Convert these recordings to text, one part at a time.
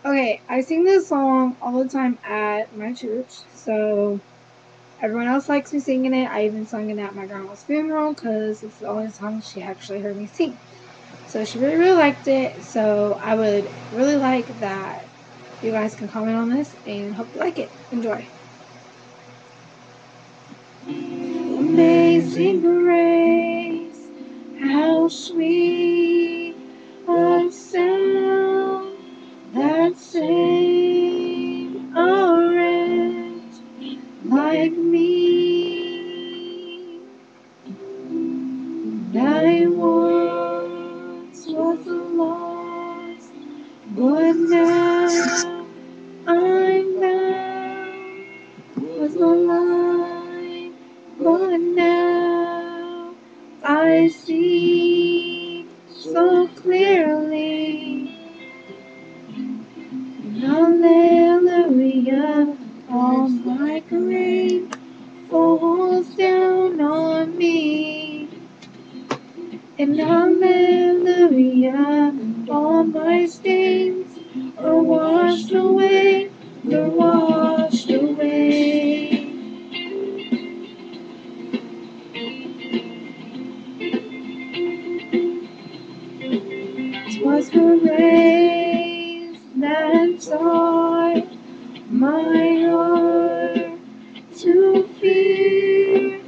Okay, I sing this song all the time at my church, so everyone else likes me singing it. I even sung it at my grandma's funeral because it's the only song she actually heard me sing. So she really, really liked it. So I would really like that you guys can comment on this and hope you like it. Enjoy. Amazing grace, how sweet the sound that saved a wretch like me. I once was lost, but now I'm found. Was blind, but now I see so clearly. Hallelujah, falls like rain, falls down on me. And hallelujah, all my stains are washed away, they're washed away. 'Twas her grace that taught my heart to fear,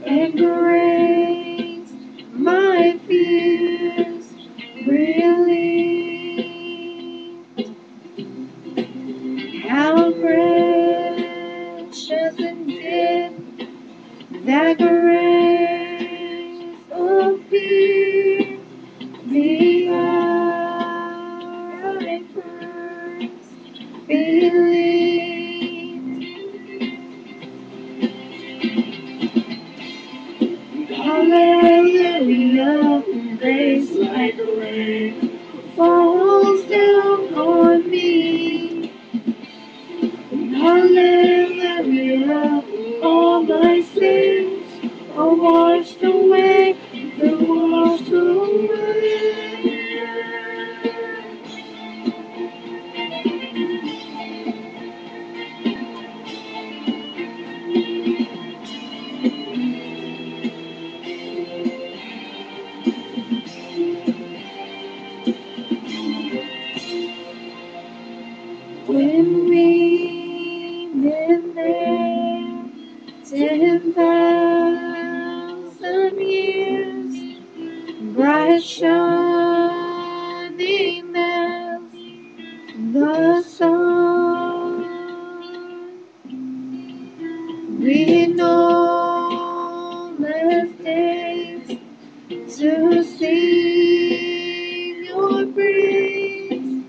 and grace my fears relieved. How precious indeed that grace appeared the hour I first believed. Hallelujah, grace like rain falls down on me. Hallelujah, all my sins are washed away, they're washed away. When we've been there 10,000 years, bright shining as the sun, we know less days to sing your praise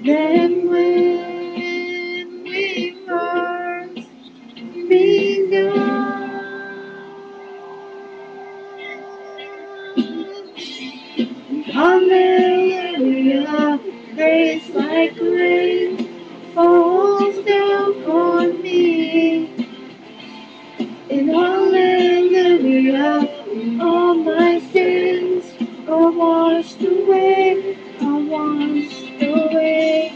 than when we first begun. Hallelujah, grace like rain falls down on me. And hallelujah, all my sins are washed away, are washed away.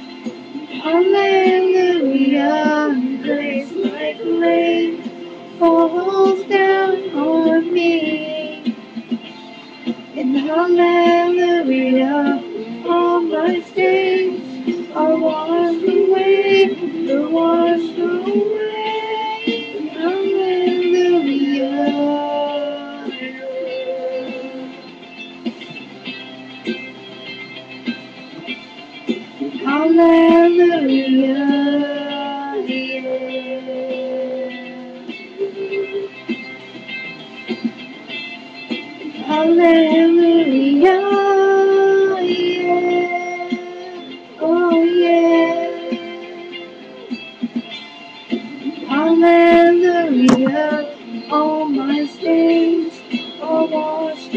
Hallelujah, grace like rain falls down on me. And hallelujah, all my stains are washed away, they're washed away. Hallelujah. Hallelujah. Hallelujah. Yeah. Oh yeah. Hallelujah. All my stains are washed